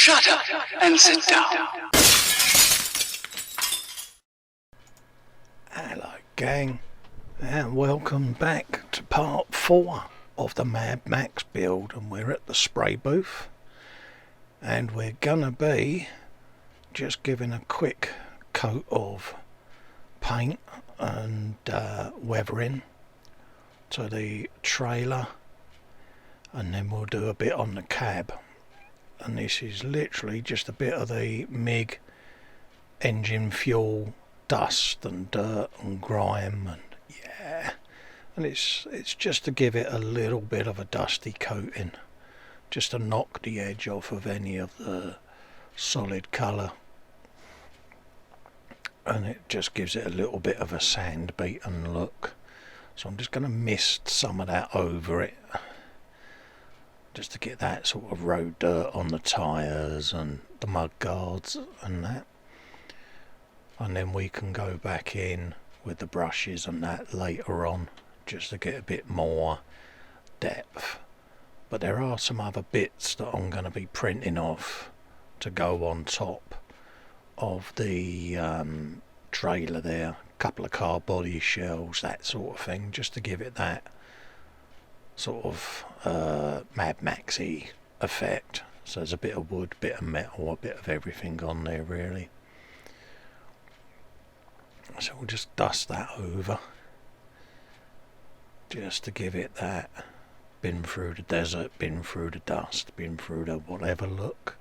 Shut up and sit down. Hello gang, and welcome back to part 4 of the Mad Max build, and we're at the spray booth and we're gonna be just giving a quick coat of paint and weathering to the trailer, and then we'll do a bit on the cab. And this is literally just a bit of the MIG engine fuel dust and dirt and grime, and yeah, and it's just to give it a little bit of a dusty coating, just to knock the edge off of any of the solid colour, and it just gives it a little bit of a sand beaten look. So I'm just going to mist some of that over it, just to get that sort of road dirt on the tyres and the mud guards and that. And then we can go back in with the brushes and that later on, just to get a bit more depth. But there are some other bits that I'm going to be printing off to go on top of the trailer there. A couple of car body shells, that sort of thing, just to give it that sort of Mad Maxy effect. So there's a bit of wood, bit of metal, a bit of everything on there really. So we'll just dust that over, just to give it that been through the desert, been through the dust, been through the whatever look.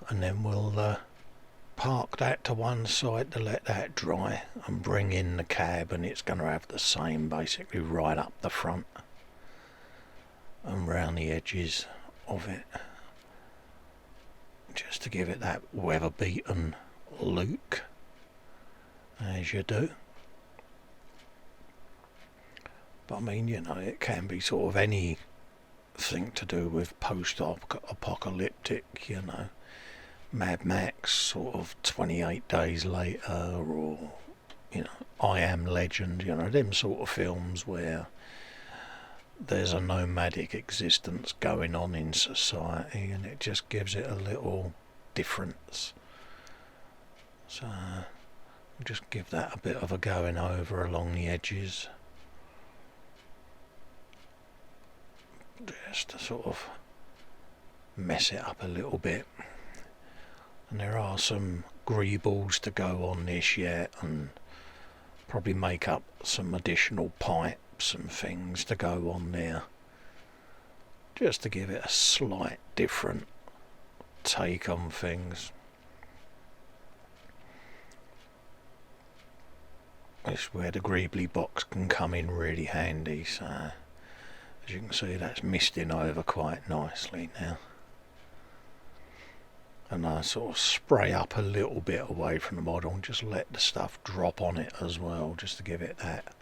And then we'll park that to one side to let that dry, and bring in the cab, and it's going to have the same basically right up the front and round the edges of it, just to give it that weather beaten look, as you do. But I mean, you know, it can be sort of anything to do with post-apocalyptic, you know, Mad Max, sort of 28 Days Later, or, you know, I Am Legend, you know, them sort of films where there's a nomadic existence going on in society, and it just gives it a little difference. So we'll just give that a bit of a going over along the edges, just to sort of mess it up a little bit. And there are some greebles to go on this yet, and probably make up some additional pipes and things to go on there, just to give it a slight different take on things. This is where the greebly box can come in really handy. So as you can see, that's misting over quite nicely now. And I sort of spray up a little bit away from the model and just let the stuff drop on it as well, just to give it that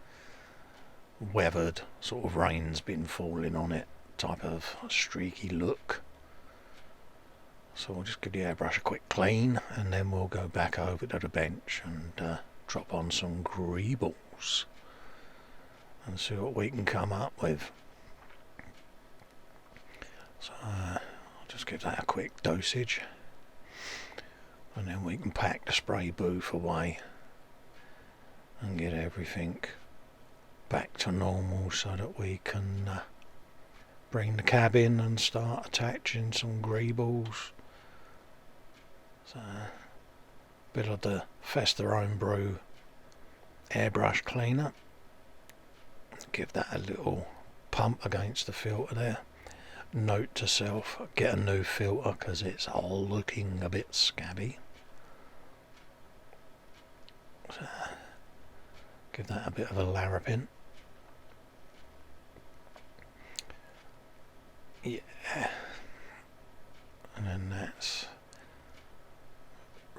weathered, sort of rain's been falling on it type of streaky look. So we'll just give the airbrush a quick clean, and then we'll go back over to the bench and drop on some greebles and see what we can come up with. So I'll just give that a quick dosage, and then we can pack the spray booth away and get everything back to normal, so that we can bring the cab in and start attaching some greebles. So a bit of the Festa Brew airbrush cleaner, give that a little pump against the filter there. Note to self, get a new filter because it's all looking a bit scabby. So give that a bit of a larrapin. Yeah, and then that's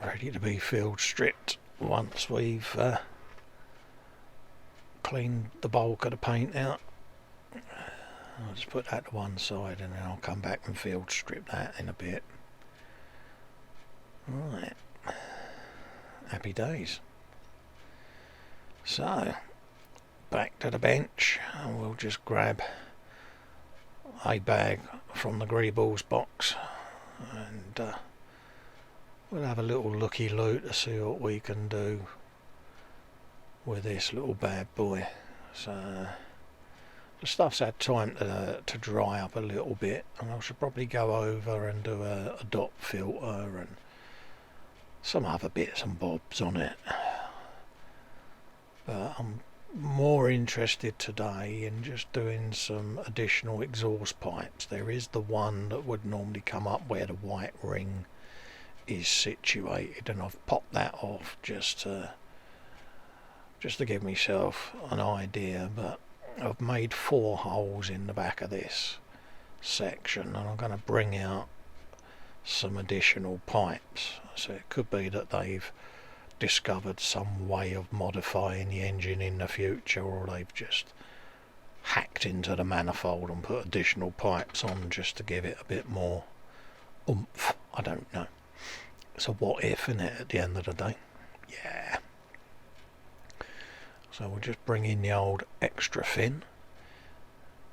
ready to be field stripped once we've cleaned the bulk of the paint out. I'll just put that to one side, and then I'll come back and field strip that in a bit. Right, happy days. So back to the bench, and we'll just grab a bag from the greebles box and we'll have a little looky-loo to see what we can do with this little bad boy. So the stuff's had time to dry up a little bit, and I should probably go over and do a dot filter and some other bits and bobs on it. But I'm more interested today in just doing some additional exhaust pipes. There is the one that would normally come up where the white ring is situated, and I've popped that off just to give myself an idea. But I've made 4 holes in the back of this section, and I'm going to bring out some additional pipes. So it could be that they've discovered some way of modifying the engine in the future, or they've just hacked into the manifold and put additional pipes on just to give it a bit more oomph. I don't know. It's a what if, isn't it, at the end of the day? Yeah. So we'll just bring in the old extra fin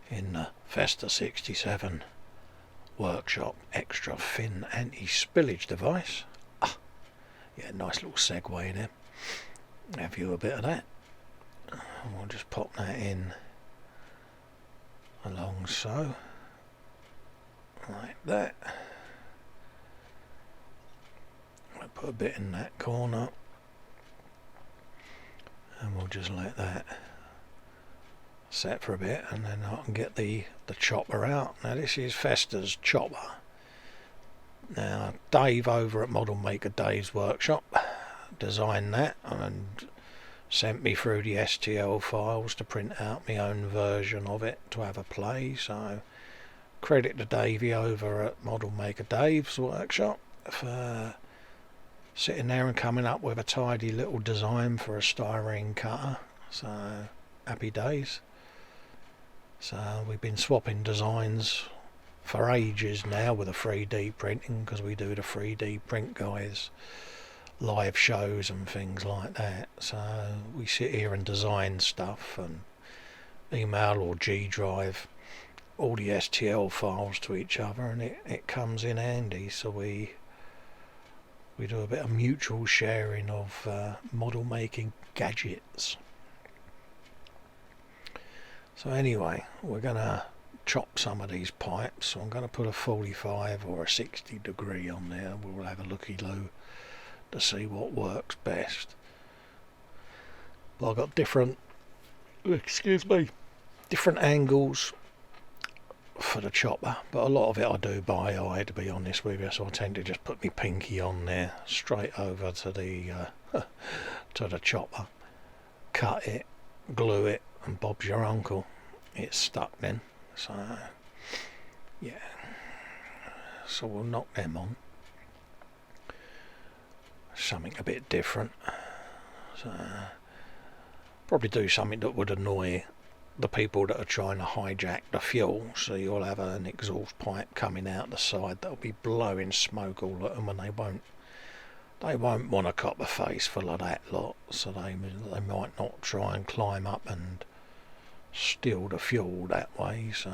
in the Festa 67 workshop extra fin anti-spillage device. Yeah, nice little segue there. Have you a bit of that? And we'll just pop that in along so, like that. I'll put a bit in that corner, and we'll just let that set for a bit, and then I can get the chopper out. Now this is Festa's chopper. Now Dave over at Model Maker Dave's workshop designed that and sent me through the STL files to print out my own version of it to have a play. So credit to Davey over at Model Maker Dave's workshop for sitting there and coming up with a tidy little design for a styrene cutter. So happy days. So we've been swapping designs for ages now with the 3D printing, because we do the 3D print guys live shows and things like that. So we sit here and design stuff and email or G drive all the STL files to each other, and it comes in handy. So we do a bit of mutual sharing of model making gadgets. So anyway, we're going to chop some of these pipes. So I'm going to put a 45 or a 60 degree on there. We'll have a looky-loo to see what works best. But I've got different angles for the chopper, but a lot of it I do by eye, to be honest with you. So I tend to just put my pinky on there, straight over to the to the chopper, cut it, glue it, and Bob's your uncle. It's stuck then. So yeah, so we'll knock them on. Something a bit different. So probably do something that would annoy the people that are trying to hijack the fuel. So you'll have an exhaust pipe coming out the side that'll be blowing smoke all at them, and they won't want a copper face full of that lot. So they might not try and climb up and steal the fuel that way. So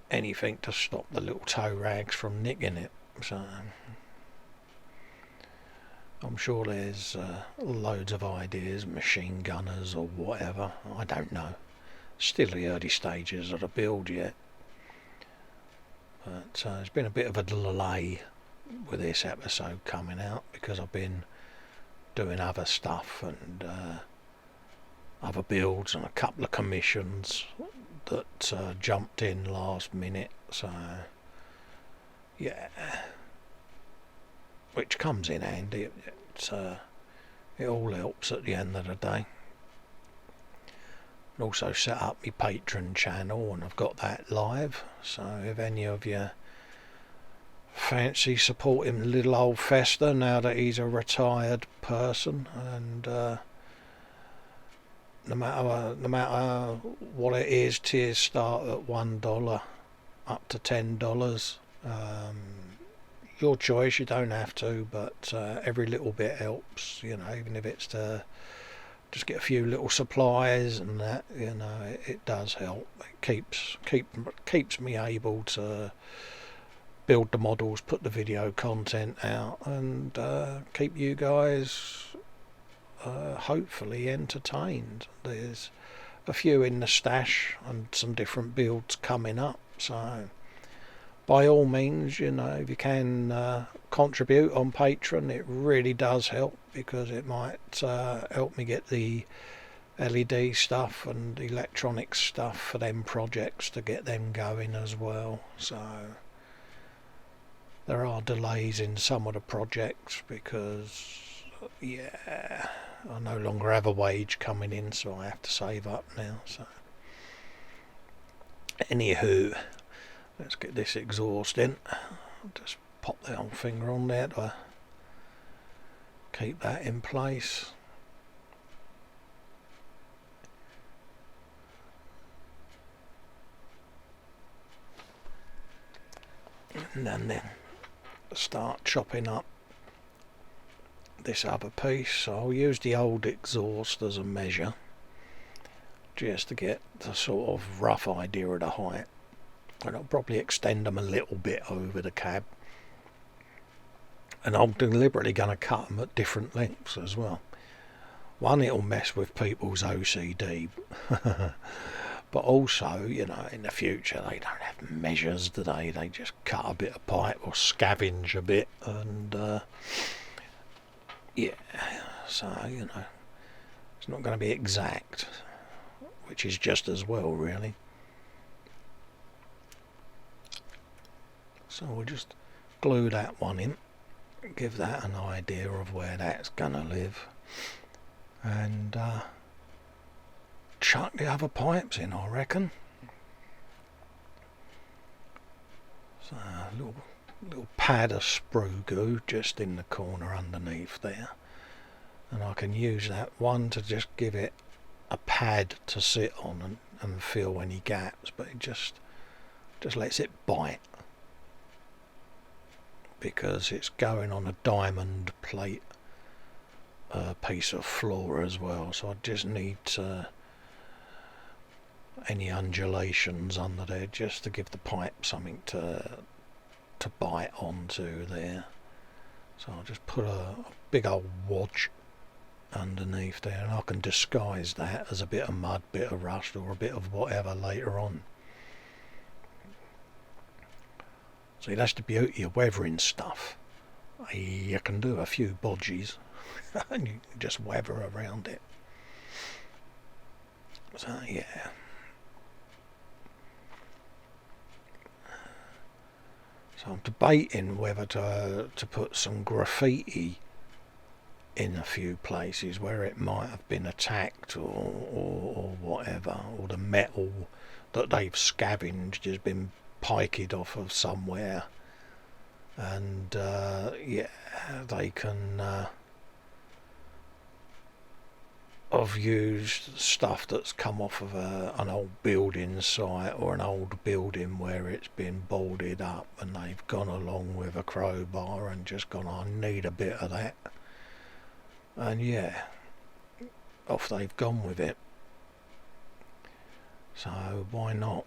anything to stop the little tow rags from nicking it. So I'm sure there's loads of ideas, machine gunners or whatever, I don't know. Still the early stages of the build yet. But there's been a bit of a delay with this episode coming out because I've been doing other stuff and other builds and a couple of commissions that jumped in last minute. So yeah, which comes in handy. It all helps at the end of the day. And also set up my Patreon channel, and I've got that live. So if any of you fancy supporting little old Festa now that he's a retired person, and no matter what it is, tiers start at $1 up to $10. Your choice, you don't have to, but every little bit helps, you know, even if it's to just get a few little supplies and that, you know, it does help. It keeps me able to build the models, put the video content out, and keep you guys hopefully entertained. There's a few in the stash and some different builds coming up, so by all means, you know, if you can contribute on Patreon, it really does help, because it might help me get the LED stuff and electronic stuff for them projects to get them going as well. So there are delays in some of the projects because, yeah, I no longer have a wage coming in, so I have to save up now. So anywho, let's get this exhaust in. I'll just pop the old finger on there to keep that in place. And then start chopping up this other piece. So I'll use the old exhaust as a measure, just to get the sort of rough idea of the height. And I'll probably extend them a little bit over the cab, and I'm deliberately going to cut them at different lengths as well. One, it'll mess with people's OCD, but also, you know, in the future they don't have measures today. They just cut a bit of pipe or scavenge a bit, and yeah, so, you know, it's not going to be exact, which is just as well, really. So we'll just glue that one in, give that an idea of where that's going to live, and chuck the other pipes in, I reckon. So a little pad of sprue goo just in the corner underneath there, and I can use that one to just give it a pad to sit on and fill any gaps, but it just lets it bite, because it's going on a diamond plate piece of floor as well, so I just need any undulations under there just to give the pipe something to bite onto there. So I'll just put a big old wodge underneath there, and I can disguise that as a bit of mud, bit of rust, or a bit of whatever later on. See, that's the beauty of weathering stuff. You can do a few bodges and you can just weather around it. So yeah. So I'm debating whether to put some graffiti in a few places where it might have been attacked or whatever, or the metal that they've scavenged has been piked off of somewhere, and yeah, they can have used stuff that's come off of an old building site, or an old building where it's been boarded up, and they've gone along with a crowbar and just gone, I need a bit of that, and yeah, off they've gone with it. So why not?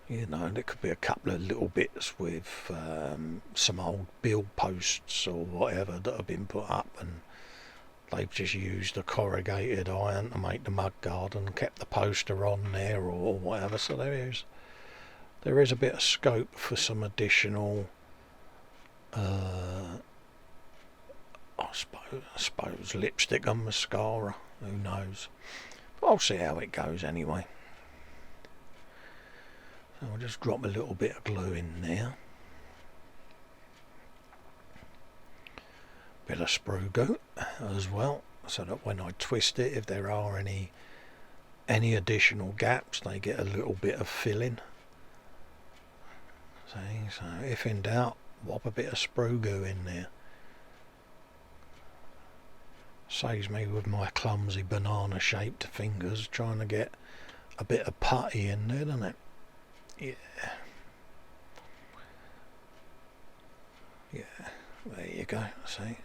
You know, there could be a couple of little bits with some old bill posts or whatever that have been put up, and they've just used a corrugated iron to make the mudguard and kept the poster on there or whatever. So there is a bit of scope for some additional I suppose lipstick and mascara, who knows, but I'll see how it goes anyway. So I'll just drop a little bit of glue in there, bit of sprue goo as well, so that when I twist it, if there are any additional gaps, they get a little bit of filling. See, so if in doubt, whop a bit of sprue goo in there. Saves me with my clumsy banana shaped fingers trying to get a bit of putty in there, doesn't it? Yeah, there you go. See,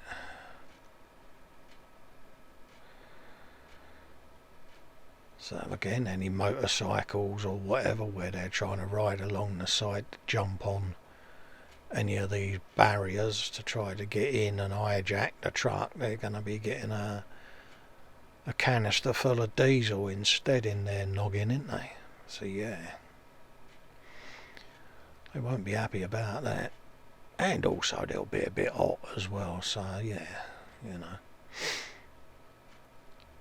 So again, any motorcycles or whatever where they're trying to ride along the side to jump on any of these barriers to try to get in and hijack the truck, they're going to be getting a canister full of diesel instead in their noggin, isn't they? So yeah, they won't be happy about that. And also they'll be a bit hot as well, so yeah, you know.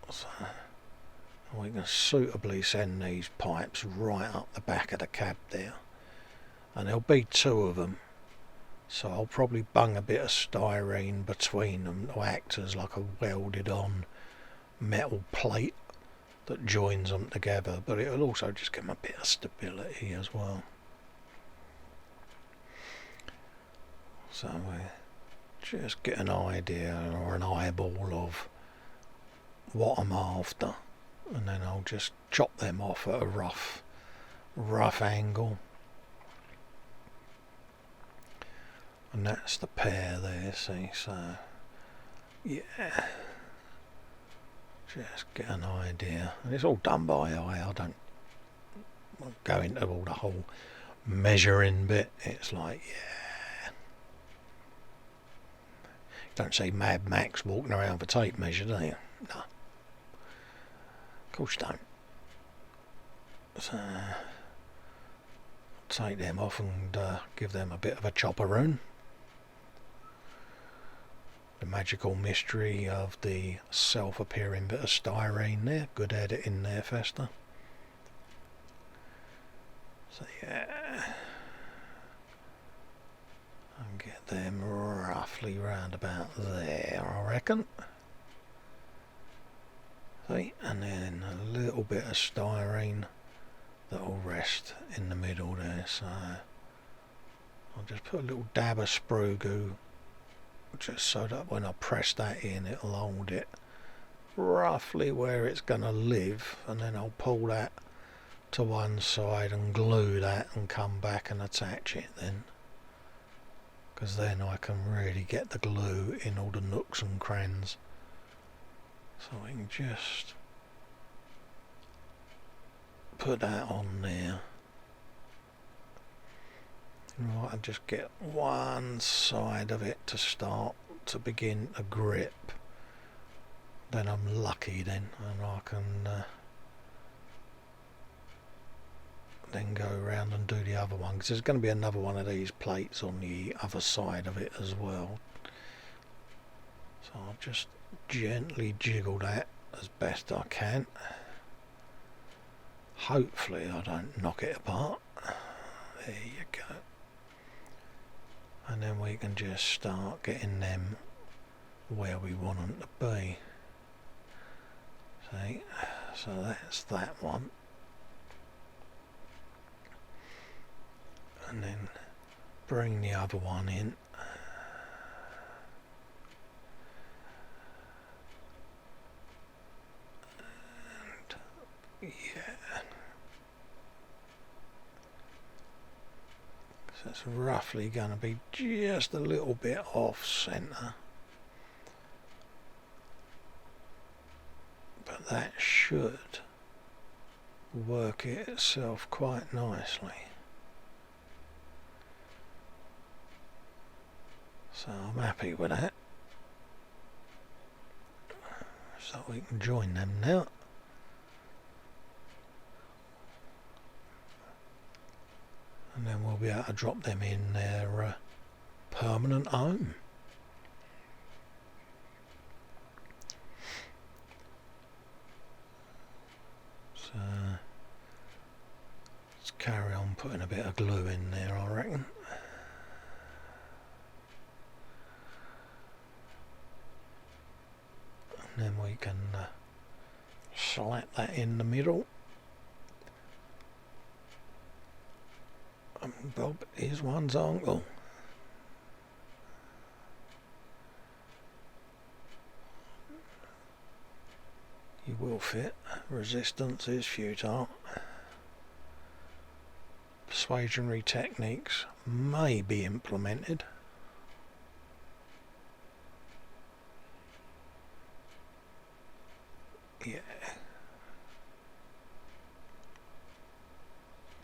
So we can suitably send these pipes right up the back of the cab there. And there'll be two of them. So I'll probably bung a bit of styrene between them to act as like a welded on metal plate that joins them together. But it'll also just give them a bit of stability as well. So we just get an idea or an eyeball of what I'm after, and then I'll just chop them off at a rough angle. And that's the pair there, see, so yeah, just get an idea. And it's all done by eye. I don't go into all the whole measuring bit. It's like, yeah, you don't see Mad Max walking around with a tape measure, do you? No, of course you don't. So take them off and give them a bit of a chopperoon. The magical mystery of the self-appearing bit of styrene there. Good editing there, Fester. So yeah, and get them roughly round about there, I reckon. See, and then a little bit of styrene that'll rest in the middle there. So I'll just put a little dab of sprue goo, just so that when I press that in, it'll hold it roughly where it's going to live, and then I'll pull that to one side and glue that and come back and attach it then, because then I can really get the glue in all the nooks and crannies. So I can just put that on there. Right, I'll just get one side of it to start to begin to grip. Then I'm lucky then, and I can then go around and do the other one, because there's going to be another one of these plates on the other side of it as well. So I'll just gently jiggle that as best I can. Hopefully I don't knock it apart. There you go. And then we can just start getting them where we want them to be. See, so that's that one. And then bring the other one in. And yeah. So it's roughly going to be just a little bit off centre. But that should work it itself quite nicely. So I'm happy with that. So we can join them now. And then we'll be able to drop them in their permanent home. So let's carry on putting a bit of glue in there, I reckon. And then we can slap that in the middle. Bob is one's uncle. You will fit. Resistance is futile. Persuasionary techniques may be implemented. Yeah.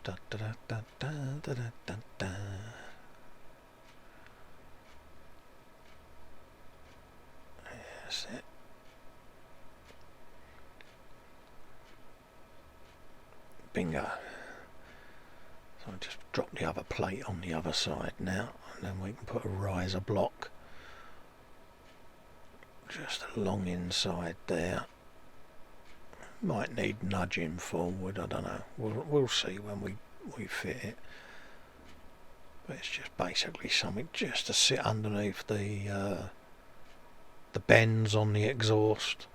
Da, da, da, da, da, da, da, da, da. That's it. Bingo. So I'll just drop the other plate on the other side now, and then we can put a riser block just along inside there. Might need nudging forward, I don't know. We'll see when we fit it. But it's just basically something just to sit underneath the bends on the exhaust.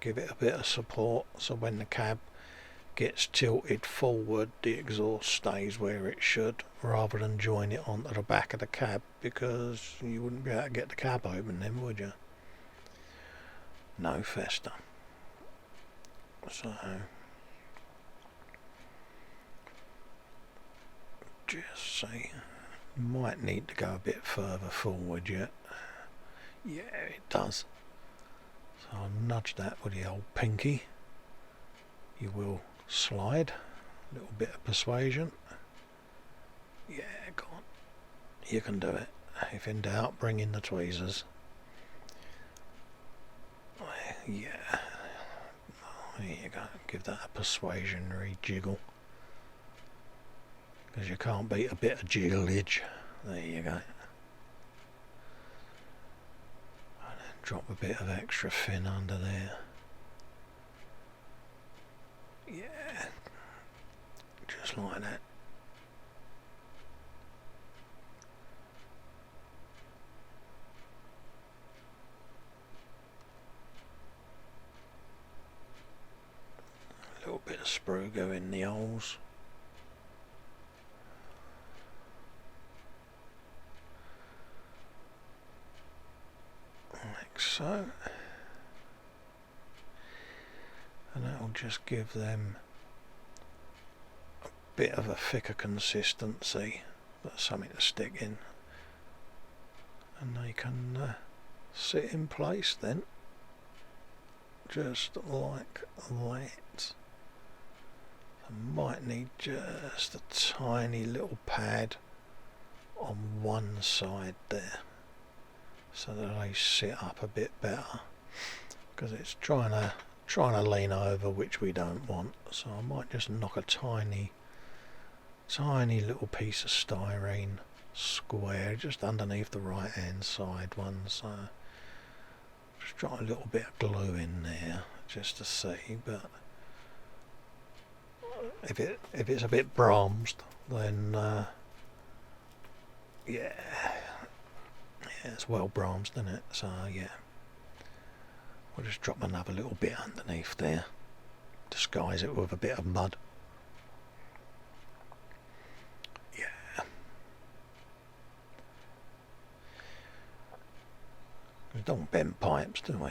Give it a bit of support so when the cab gets tilted forward, the exhaust stays where it should, rather than join it onto the back of the cab, because you wouldn't be able to get the cab open then, would you? No festa. So just see, might need to go a bit further forward yet. Yeah, it does. So I'll nudge that with the old pinky. You will slide. A little bit of persuasion. Yeah, go on. You can do it. If in doubt, bring in the tweezers. Yeah. There you go. Give that a persuasionary jiggle. Because you can't beat a bit of jigglage. There you go. And then drop a bit of extra fin under there. Yeah. Just like that. A little bit of sprue go in the holes. Like so. And that will just give them a bit of a thicker consistency, but something to stick in, and they can sit in place then, just like that. I might need just a tiny little pad on one side there, so that they sit up a bit better, because it's trying to lean over, which we don't want. So I might just knock a tiny little piece of styrene square just underneath the right hand side one, so just drop a little bit of glue in there just to see. But if it's a bit bronzed, then yeah, it's well bronzed, isn't it? So yeah, we'll just drop another little bit underneath there, disguise it with a bit of mud. Yeah. We don't want bent pipes, do we?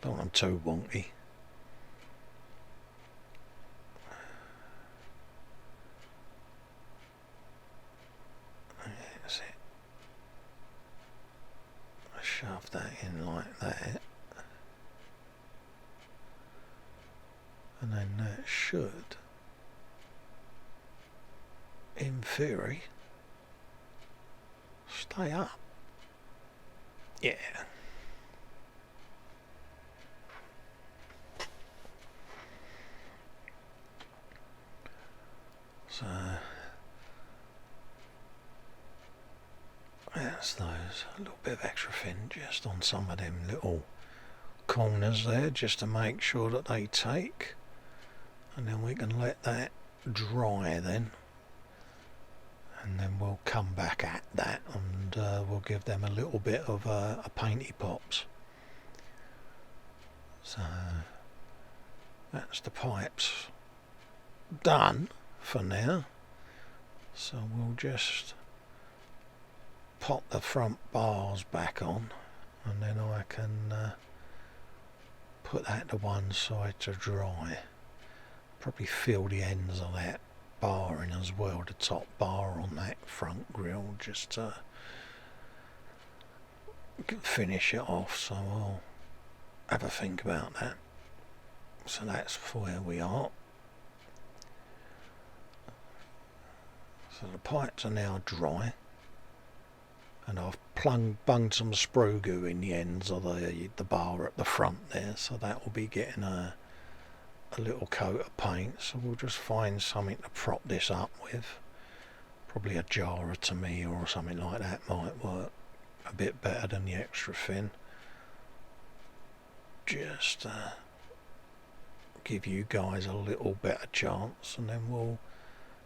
Don't want them too wonky. That's it. Shove that in like that. And then that should, in theory, stay up. Yeah. So that's those. A little bit of extra fin just on some of them little corners there, just to make sure that they take, and then we can let that dry then, and then we'll come back at that, and we'll give them a little bit of a painty pops. So that's the pipes done for now. So we'll just pop the front bars back on, and then I can put that to one side to dry. Probably fill the ends of that bar in as well, the top bar on that front grille, just to finish it off. So I'll have a think about that. So that's where we are. So the pipes are now dry, and I've bunged some sprue goo in the ends of the bar at the front there, so that will be getting a little coat of paint. So we'll just find something to prop this up with. Probably a jar of tomato or something like that might work a bit better than the extra thin. Just give you guys a little better chance, and then we'll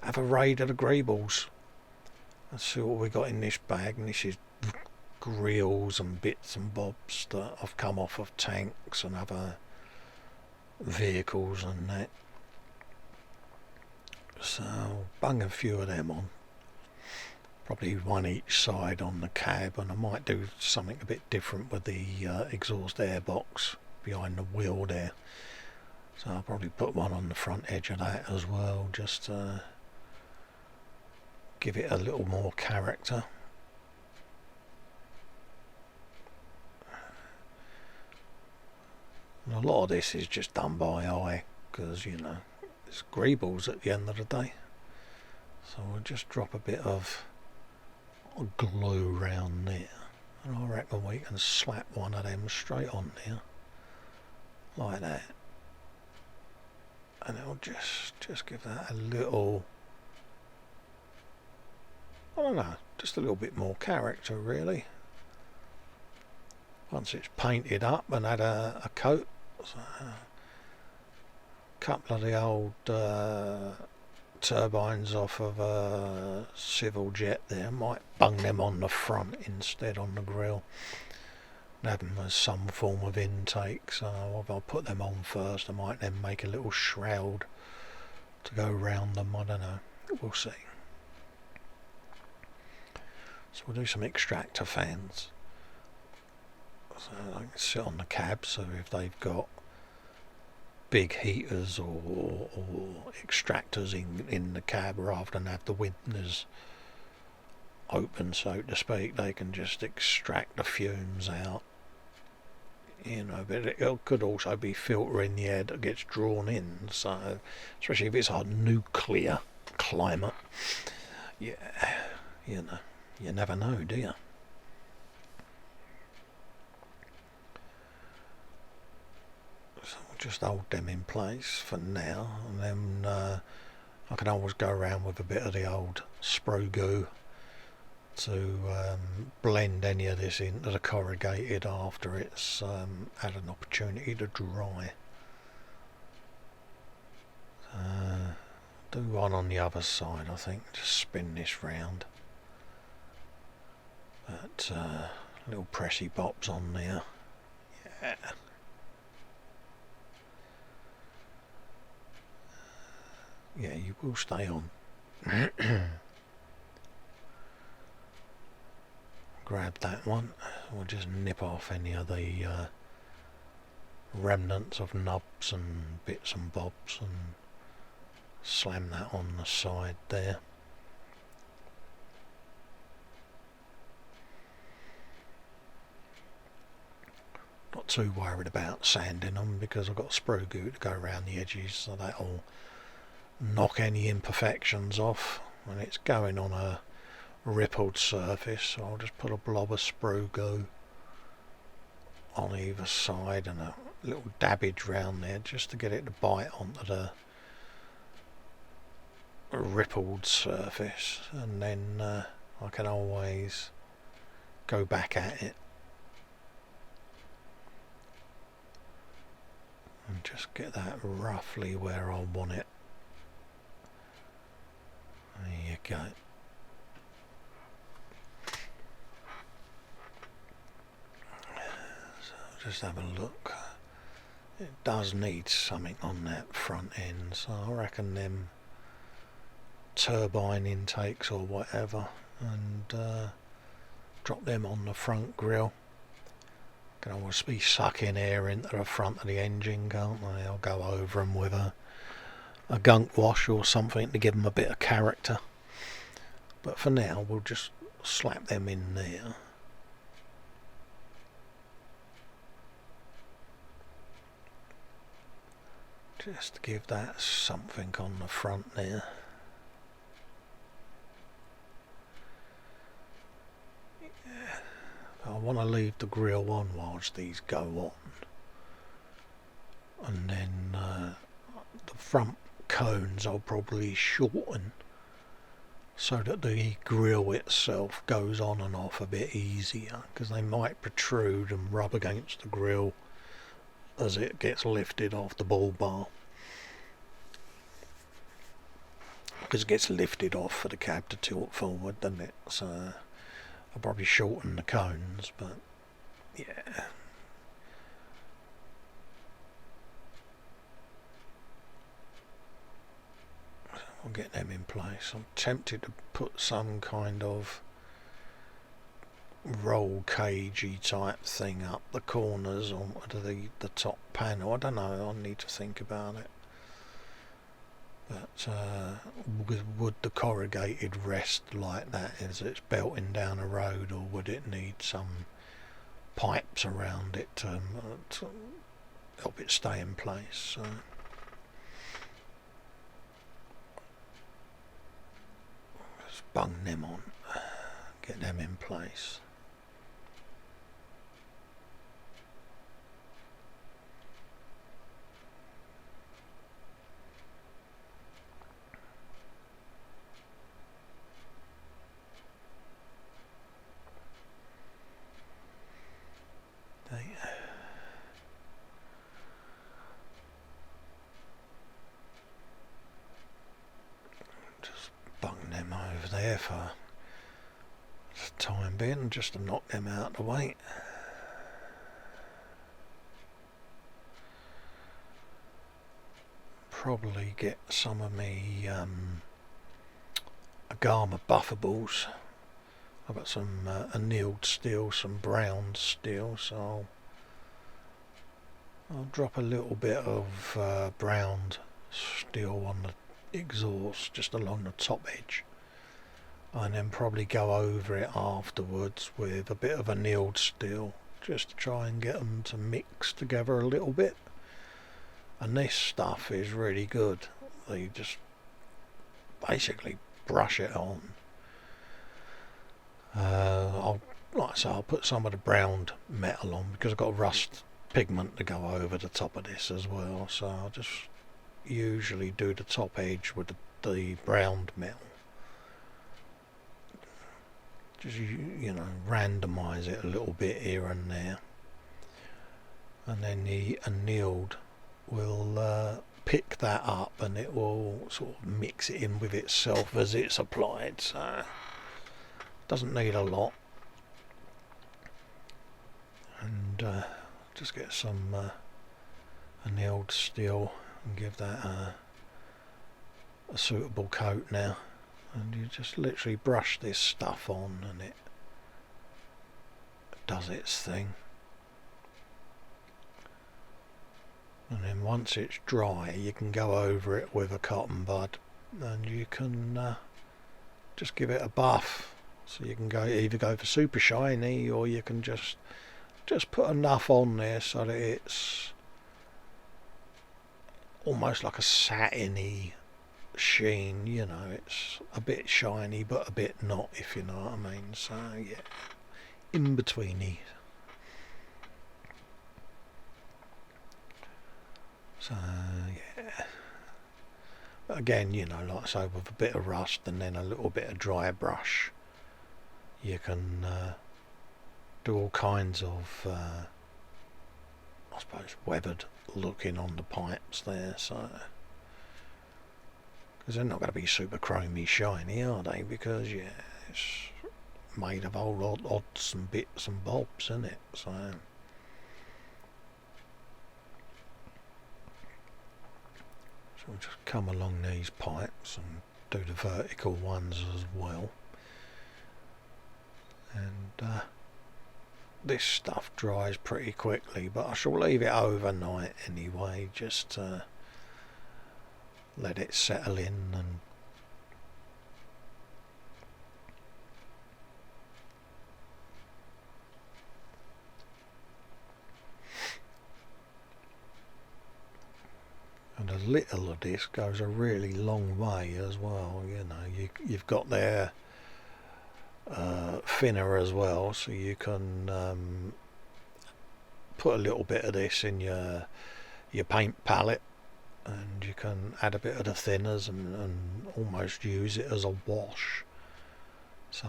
have a raid of the greebles. Let's see what we got in this bag. And this is grills and bits and bobs that have come off of tanks and other vehicles and that. So bung a few of them on. Probably one each side on the cab, and I might do something a bit different with the exhaust air box behind the wheel there. So I'll probably put one on the front edge of that as well, just to give it a little more character. And a lot of this is just done by eye, because you know it's greebles at the end of the day. So we'll just drop a bit of glue round there, and I reckon we can slap one of them straight on there like that, and it'll just give that a little, I don't know, just a little bit more character really once it's painted up and had a coat. So, a couple of the old turbines off of a civil jet there, might bung them on the front instead on the grill, have them as some form of intake. So if I put them on first, I might then make a little shroud to go round them, I don't know, we'll see. So we'll do some extractor fans, so I can sit on the cab, so if they've got big heaters or extractors in the cab, rather than have the windows open, so to speak, they can just extract the fumes out, you know. But it could also be filtering the air that gets drawn in, so especially if it's a nuclear climate, yeah, you know, you never know, do you? So we'll just hold them in place for now, and then I can always go around with a bit of the old sprue goo to blend any of this into the corrugated after it's had an opportunity to dry. Do one on the other side, I think, just spin this round. But little pressy bops on there, yeah. Yeah, you will stay on. Grab that one. We'll just nip off any of the remnants of knobs and bits and bobs and slam that on the side there. Not too worried about sanding them, because I've got sprue goo to go around the edges, so that'll knock any imperfections off when it's going on a rippled surface. So I'll just put a blob of sprue goo on either side and a little dabbage round there, just to get it to bite onto the rippled surface, and then I can always go back at it and just get that roughly where I want it. There you go. So just have a look. It does need something on that front end, so I reckon them turbine intakes or whatever, and drop them on the front grille. Can always be sucking air into the front of the engine, can't they? I'll go over them with a gunk wash or something to give them a bit of character, but for now we'll just slap them in there. Just to give that something on the front there. want to leave the grill on whilst these go on, and then the front cones I'll probably shorten so that the grill itself goes on and off a bit easier, because they might protrude and rub against the grill as it gets lifted off the bull bar. Because it gets lifted off for the cab to tilt forward, doesn't it? So I'll probably shorten the cones, but yeah. I'll get them in place. I'm tempted to put some kind of roll cagey type thing up the corners onto the top panel. I don't know, I'll need to think about it. But would the corrugated rest like that as it's belting down a road, or would it need some pipes around it to help it stay in place? So just bung them on, get them in place. Just bung them over there for the time being, just to knock them out of the way. Probably get some of me Agama buffables. I've got some annealed steel, some brown steel, so I'll drop a little bit of brown steel on the exhaust just along the top edge, and then probably go over it afterwards with a bit of annealed steel just to try and get them to mix together a little bit. And this stuff is really good. They just basically brush it on. I'll put some of the browned metal on because I've got rust pigment to go over the top of this as well, so I'll just usually do the top edge with the browned metal. Just, you know, randomise it a little bit here and there, and then the annealed will pick that up and it will sort of mix it in with itself as it's applied, so doesn't need a lot. And just get some annealed steel and give that a suitable coat now, and you just literally brush this stuff on and it does its thing. And then once it's dry, you can go over it with a cotton bud and you can just give it a buff. So you can either go for super shiny, or you can just put enough on there so that it's almost like a satiny sheen, you know, it's a bit shiny but a bit not, if you know what I mean. So yeah, in betweeny. So yeah, but again, you know, like I say, with a bit of rust and then a little bit of dry brush, you can do all kinds of I suppose weathered looking on the pipes there, so because they're not going to be super chromy shiny, are they? Because yeah, it's made of old odds and bits and bobs, isn't it? So we'll just come along these pipes and do the vertical ones as well. And this stuff dries pretty quickly, but I shall leave it overnight anyway, just to let it settle in. And a little of this goes a really long way as well. You know, you've got there thinner as well, so you can put a little bit of this in your paint palette, and you can add a bit of the thinners and almost use it as a wash. So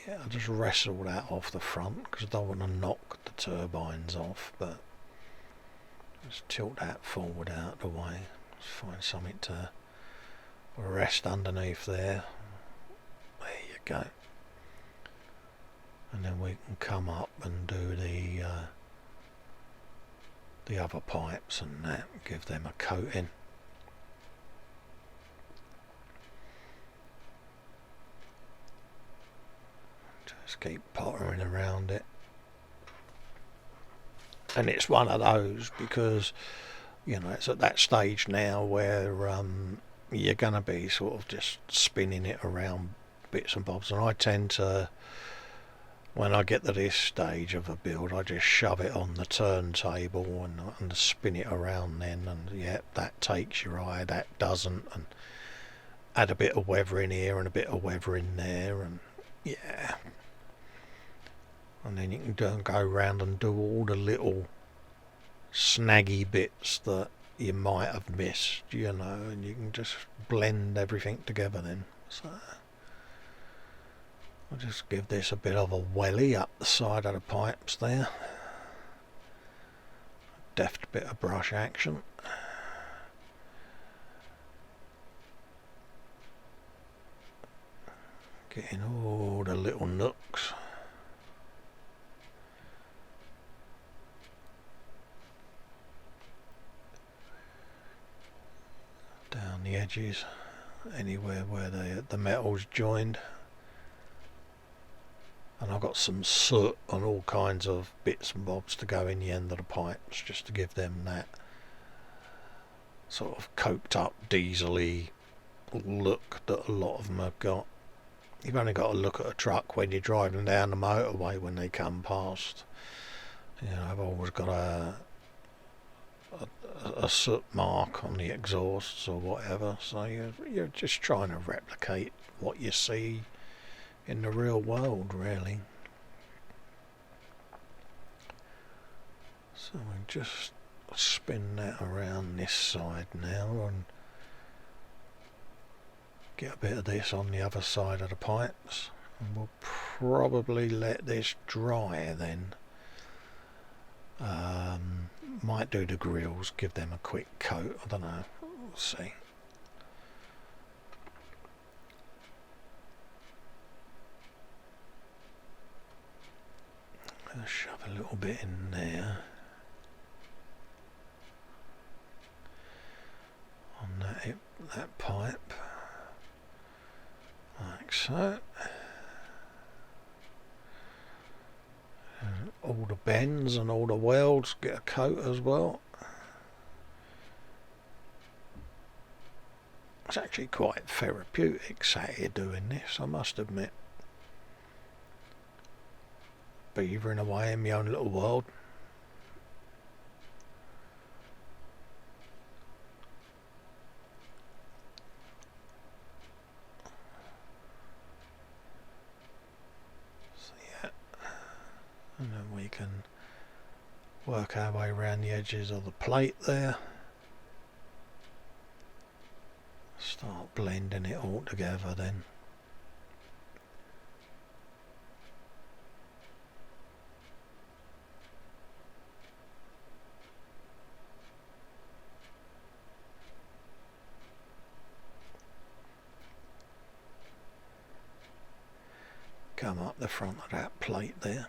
yeah, I'll just wrestle that off the front because I don't want to knock the turbines off, but just tilt that forward out of the way. Let's find something to rest underneath there. There you go. And then we can come up and do the other pipes and that, give them a coating. Just keep pottering around it. And it's one of those because, you know, it's at that stage now where you're going to be sort of just spinning it around bits and bobs, and I tend to, when I get to this stage of a build, I just shove it on the turntable and spin it around then, and yeah, that takes your eye, that doesn't, and add a bit of weathering here and a bit of weathering there, and yeah, and then you can go around and do all the little snaggy bits that you might have missed, you know, and you can just blend everything together then. So I'll just give this a bit of a welly up the side of the pipes there. Deft bit of brush action. Getting all the little nooks. Down the edges, anywhere where the metal's joined. And I've got some soot on all kinds of bits and bobs to go in the end of the pipes, just to give them that sort of coked up diesel-y look that a lot of them have got. You've only got to look at a truck when you're driving down the motorway when they come past. You know, I've always got a soot mark on the exhausts or whatever, so you're just trying to replicate what you see in the real world, really. So we just spin that around this side now and get a bit of this on the other side of the pipes, and we'll probably let this dry then. Might do the grills, give them a quick coat, I don't know, we'll see. I'll shove a little bit in there on that pipe, like so. And all the bends and all the welds get a coat as well. It's actually quite therapeutic sat here doing this, I must admit. Beavering away in my own little world. So yeah, and then we can work our way around the edges of the plate there. Start blending it all together then. Come up the front of that plate there,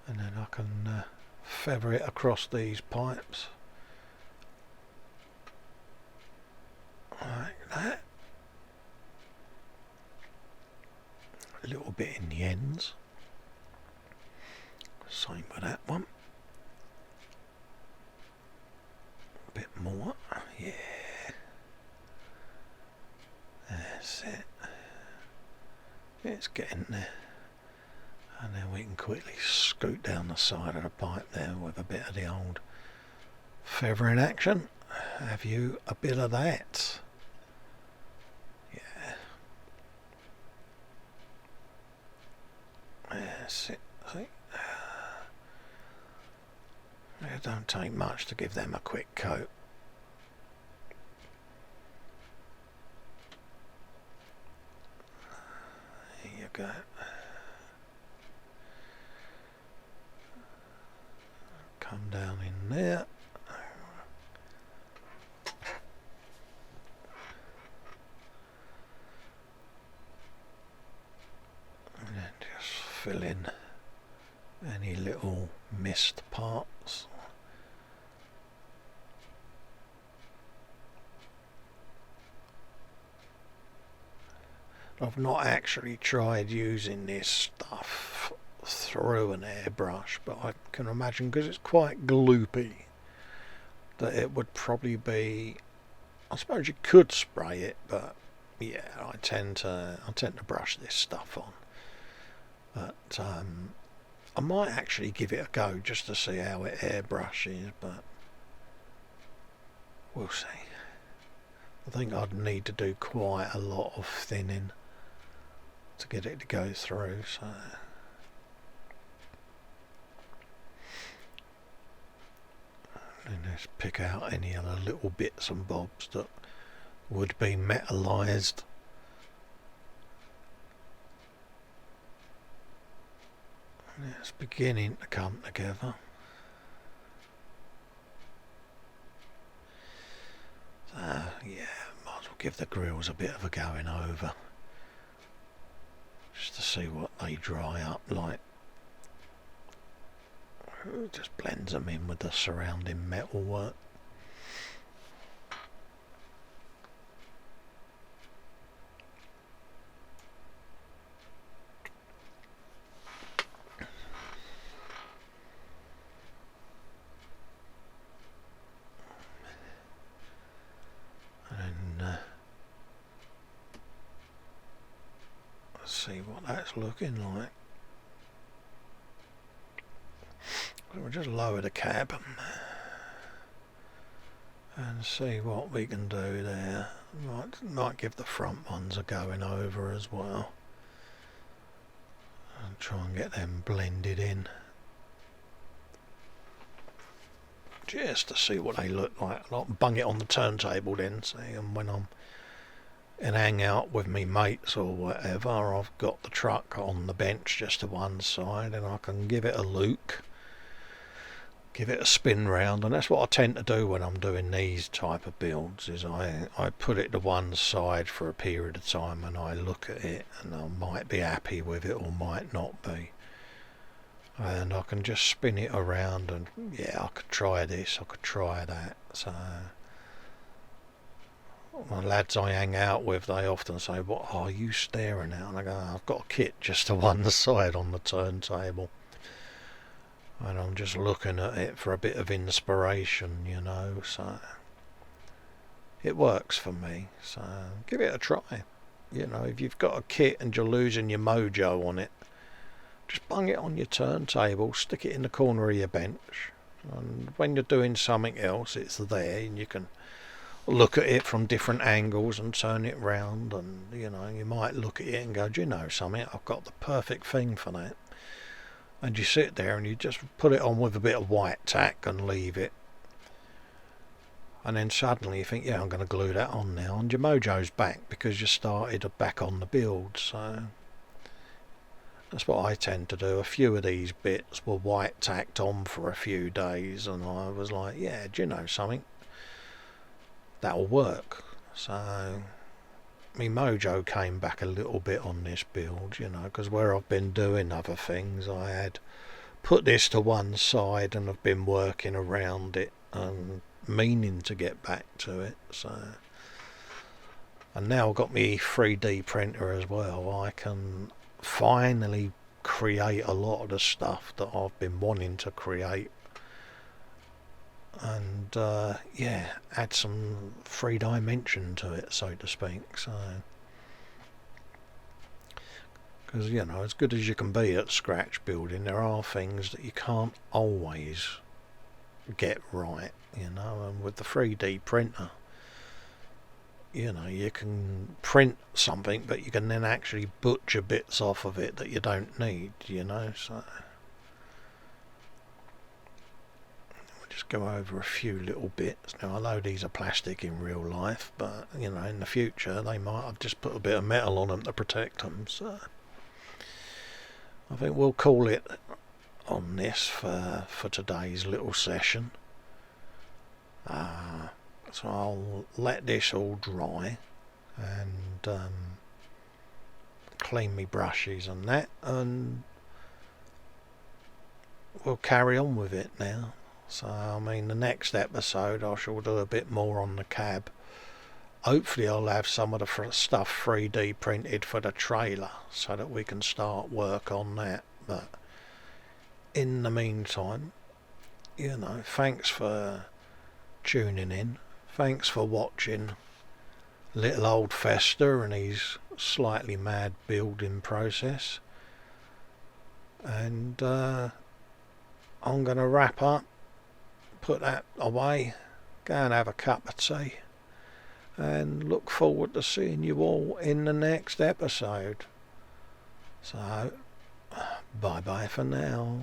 and then I can feather it across these pipes like that. A little bit in the ends, same with that one, a bit more, yeah. That's it. It's getting there. And then we can quickly scoot down the side of the pipe there with a bit of the old feathering action. Have you a bit of that? Yeah. That's it. See? It don't take much to give them a quick coat. There you go. Come down in there. And then just fill in any little missed parts. I've not actually tried using this stuff through an airbrush, but I can imagine, because it's quite gloopy, that it would probably be, I suppose you could spray it, but yeah, I tend to brush this stuff on. But I might actually give it a go just to see how it airbrushes, but we'll see. I think I'd need to do quite a lot of thinning to get it to go through, so and just pick out any other little bits and bobs that would be metallized. It's beginning to come together. So yeah, might as well give the grills a bit of a going over, just to see what they dry up like. It just blends them in with the surrounding metal work. And let's see what that's looking like. We'll just lower the cab and see what we can do there. Might give the front ones a going over as well, and try and get them blended in, just to see what they look like. I'll bung it on the turntable then, see, and when I'm in hangout with me mates or whatever, I've got the truck on the bench just to one side, and I can give it a look, give it a spin round. And that's what I tend to do when I'm doing these type of builds, is I put it to one side for a period of time and I look at it, and I might be happy with it or might not be, and I can just spin it around and yeah, I could try this, I could try that. So my lads I hang out with, they often say, what are you staring at? And I go, I've got a kit just to one side on the turntable, and I'm just looking at it for a bit of inspiration, you know. So it works for me, so give it a try. You know, if you've got a kit and you're losing your mojo on it, just bung it on your turntable, stick it in the corner of your bench, and when you're doing something else, it's there and you can look at it from different angles and turn it round. And you know, you might look at it and go, do you know something, I've got the perfect thing for that. And you sit there and you just put it on with a bit of white tack and leave it, and then suddenly you think, yeah, I'm going to glue that on now, and your mojo's back because you started back on the build. So that's what I tend to do. A few of these bits were white tacked on for a few days, and I was like, yeah, do you know something, that'll work. So my mojo came back a little bit on this build, you know, because where I've been doing other things, I had put this to one side and I've been working around it and meaning to get back to it. So, and now I've got my 3D printer as well, I can finally create a lot of the stuff that I've been wanting to create, and yeah, add some 3D to it, so to speak. So, because you know, as good as you can be at scratch building, there are things that you can't always get right, you know. And with the 3D printer, you know, you can print something, but you can then actually butcher bits off of it that you don't need, you know. So we'll just go over a few little bits. Now I know these are plastic in real life, but you know, in the future they might have just put a bit of metal on them to protect them. So I think we'll call it on this for today's little session. So I'll let this all dry and clean me brushes and that, and we'll carry on with it now. So I mean, the next episode I shall do a bit more on the cab. Hopefully I'll have some of the stuff 3D printed for the trailer so that we can start work on that. But in the meantime, you know, thanks for tuning in. Thanks for watching little old Fester and his slightly mad building process. And I'm going to wrap up, put that away, go and have a cup of tea, and look forward to seeing you all in the next episode. So, bye bye for now.